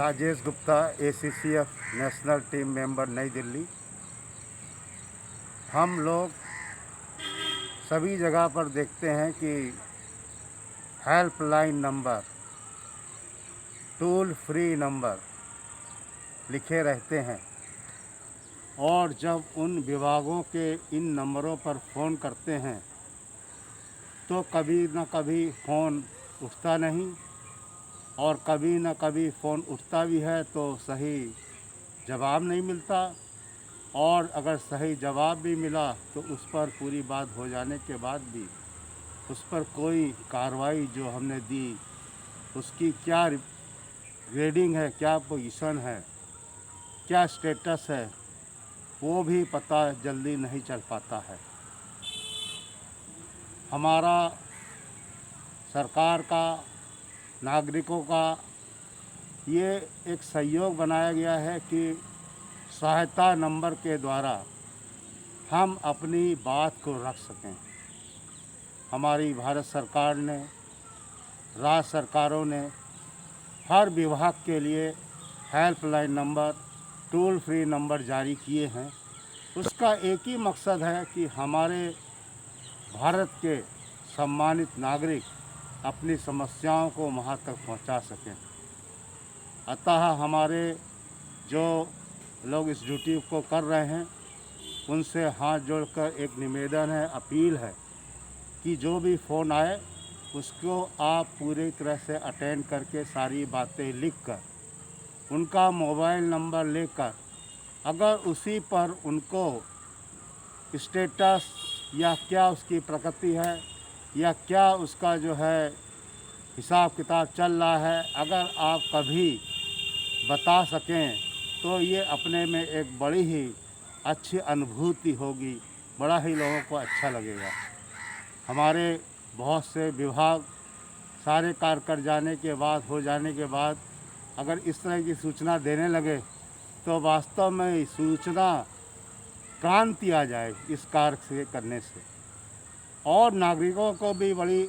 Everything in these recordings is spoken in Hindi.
Rajesh Gupta, ACCF national team member, नई दिल्ली। हम लोग सभी जगह पर देखते हैं कि helpline number, toll free number लिखे रहते हैं, और जब उन विभागों के इन नंबरों पर फ़ोन करते हैं तो कभी न कभी फ़ोन उठता नहीं, और कभी न कभी फ़ोन उठता भी है तो सही जवाब नहीं मिलता, और अगर सही जवाब भी मिला तो उस पर पूरी बात हो जाने के बाद भी उस पर कोई कार्रवाई जो हमने दी, उसकी क्या ग्रेडिंग है, क्या पोजीशन है, क्या स्टेटस है, वो भी पता जल्दी नहीं चल पाता है। हमारा सरकार का, नागरिकों का ये एक सहयोग बनाया गया है कि सहायता नंबर के द्वारा हम अपनी बात को रख सकें। हमारी भारत सरकार ने, राज्य सरकारों ने हर विभाग के लिए helpline number, toll free number जारी किए हैं। उसका एक ही मकसद है कि हमारे भारत के सम्मानित नागरिक अपनी समस्याओं को वहाँ तक पहुँचा सकें। अतः हमारे जो लोग इस ड्यूटी को कर रहे हैं उनसे हाथ जोड़कर एक निवेदन है, अपील है कि जो भी फ़ोन आए उसको आप पूरी तरह से अटेंड करके सारी बातें लिखकर उनका मोबाइल नंबर लेकर, अगर उसी पर उनको स्टेटस या क्या उसकी प्रकृति है या क्या उसका जो है हिसाब किताब चल रहा है, अगर आप कभी बता सकें तो ये अपने में एक बड़ी ही अच्छी अनुभूति होगी, बड़ा ही लोगों को अच्छा लगेगा। हमारे बहुत से विभाग सारे कार्य कर जाने के बाद, हो जाने के बाद अगर इस तरह की सूचना देने लगे तो वास्तव में सूचना क्रांति आ जाए इस कार्य से करने से, और नागरिकों को भी बड़ी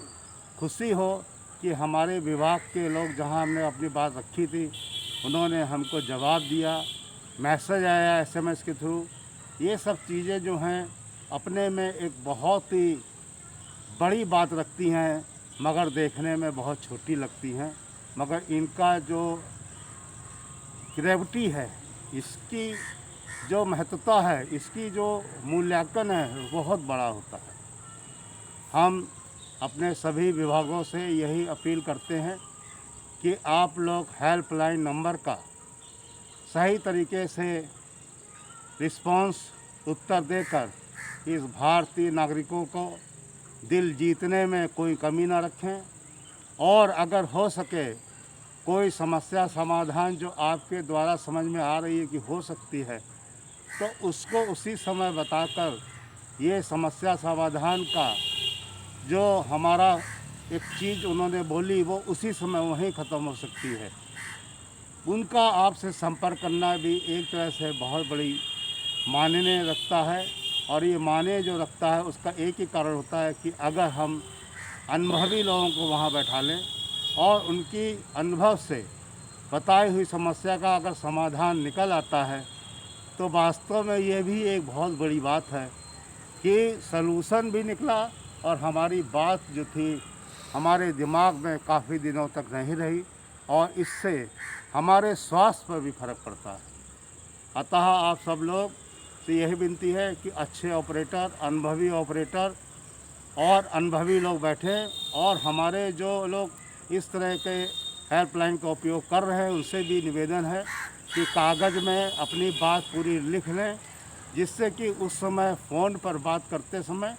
खुशी हो कि हमारे विभाग के लोग जहां हमने अपनी बात रखी थी उन्होंने हमको जवाब दिया, मैसेज आया SMS के थ्रू। ये सब चीज़ें जो हैं अपने में एक बहुत ही बड़ी बात रखती हैं, मगर देखने में बहुत छोटी लगती हैं, मगर इनका जो ग्रेविटी है, इसकी जो महत्वता है, इसकी जो मूल्यांकन है बहुत बड़ा होता है। हम अपने सभी विभागों से यही अपील करते हैं कि आप लोग हेल्पलाइन नंबर का सही तरीके से रिस्पांस, उत्तर देकर इस भारतीय नागरिकों को दिल जीतने में कोई कमी ना रखें, और अगर हो सके कोई समस्या समाधान जो आपके द्वारा समझ में आ रही है कि हो सकती है तो उसको उसी समय बताकर ये समस्या समाधान का जो हमारा एक चीज़ उन्होंने बोली वो उसी समय वहीं ख़त्म हो सकती है। उनका आपसे संपर्क करना भी एक तरह से बहुत बड़ी मायने रखता है, और ये मायने जो रखता है उसका एक ही कारण होता है कि अगर हम अनुभवी लोगों को वहाँ बैठा लें और उनकी अनुभव से बताई हुई समस्या का अगर समाधान निकल आता है तो वास्तव में ये भी एक बहुत बड़ी बात है कि सलूशन भी निकला, और हमारी बात जो थी हमारे दिमाग में काफ़ी दिनों तक नहीं रही, और इससे हमारे स्वास्थ्य पर भी फर्क पड़ता है। अतः आप सब लोग से यही विनती है कि अच्छे ऑपरेटर, अनुभवी ऑपरेटर और अनुभवी लोग बैठें, और हमारे जो लोग इस तरह के हेल्पलाइन का उपयोग कर रहे हैं उनसे भी निवेदन है कि कागज़ में अपनी बात पूरी लिख लें, जिससे कि उस समय फ़ोन पर बात करते समय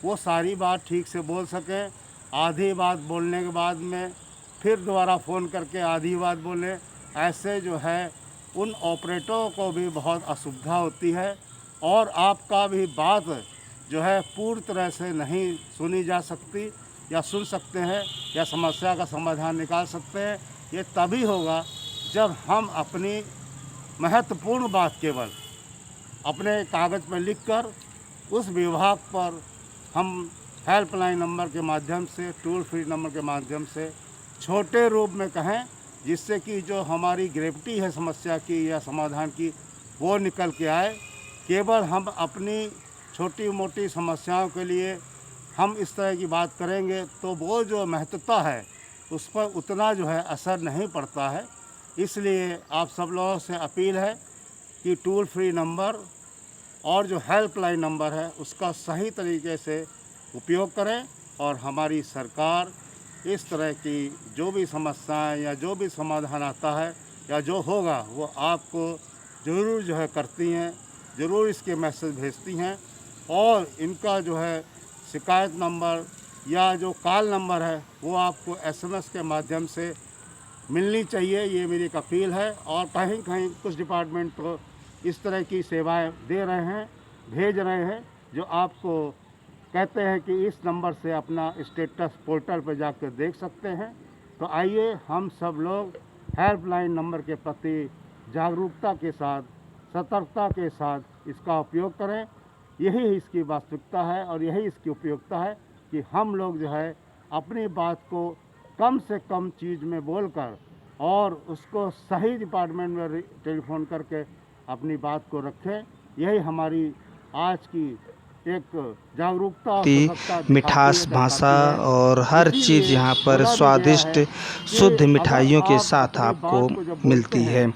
वो सारी बात ठीक से बोल सकें। आधी बात बोलने के बाद में फिर दोबारा फ़ोन करके आधी बात बोलें, ऐसे जो है उन ऑपरेटरों को भी बहुत असुविधा होती है, और आपका भी बात जो है पूरी तरह से नहीं सुनी जा सकती, या सुन सकते हैं या समस्या का समाधान निकाल सकते हैं। ये तभी होगा जब हम अपनी महत्वपूर्ण बात केवल अपने कागज़ पर लिखकर उस विभाग पर हम हेल्पलाइन नंबर के माध्यम से, टोल फ्री नंबर के माध्यम से छोटे रूप में कहें, जिससे कि जो हमारी ग्रेविटी है समस्या की या समाधान की वो निकल के आए। केवल हम अपनी छोटी मोटी समस्याओं के लिए हम इस तरह की बात करेंगे तो वो जो महत्वता है उस पर उतना जो है असर नहीं पड़ता है। इसलिए आप सब लोगों से अपील है कि टोल फ्री नंबर और जो हेल्पलाइन नंबर है उसका सही तरीके से उपयोग करें और हमारी सरकार इस तरह की जो भी समस्याएं या जो भी समाधान आता है या जो होगा वो आपको ज़रूर जो है करती हैं, ज़रूर इसके मैसेज भेजती हैं। और इनका जो है शिकायत नंबर या जो कॉल नंबर है वो आपको SMS के माध्यम से मिलनी चाहिए, ये मेरी एक अपील है। और कहीं कहीं कुछ डिपार्टमेंट तो इस तरह की सेवाएं दे रहे हैं, भेज रहे हैं, जो आपको कहते हैं कि इस नंबर से अपना स्टेटस पोर्टल पर जाकर देख सकते हैं। तो आइए हम सब लोग हेल्पलाइन नंबर के प्रति जागरूकता के साथ, सतर्कता के साथ इसका उपयोग करें। यही इसकी वास्तविकता है और यही इसकी उपयोगिता है कि हम लोग जो है अपनी बात को कम से कम चीज़ में बोलकर और उसको सही डिपार्टमेंट में टेलीफोन करके अपनी बात को रखें। यही हमारी आज की एक जागरूकता और सतर्कता मिठास भाषा और हर चीज़ यहाँ पर स्वादिष्ट शुद्ध मिठाइयों के साथ आपको मिलती है।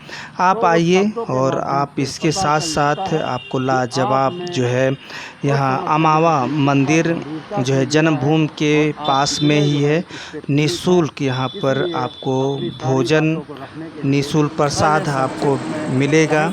आप आइए और आप इसके साथ साथ आपको लाजवाब जो है यहाँ अमावा मंदिर जो है जन्मभूमि के पास में ही है। निःशुल्क यहाँ पर आपको भोजन, निःशुल्क प्रसाद आपको मिलेगा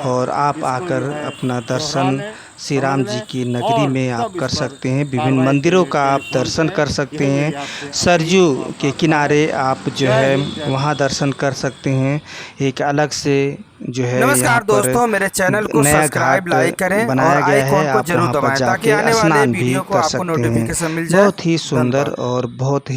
और आप आकर अपना दर्शन श्री राम जी की नगरी में आप कर सकते हैं। विभिन्न मंदिरों का आप दर्शन कर सकते हैं। सरयू के किनारे आप जो है वहाँ दर्शन कर सकते हैं। एक अलग से जो है नमस्कार दोस्तों, मेरे चैनल को सब्सक्राइब लाइक करें और आइकॉन को जरूर दबाएं ताकि आने वाले वीडियो को आपको नोटिफिकेशन मिल जाए। बहुत ही सुंदर और बहुत ही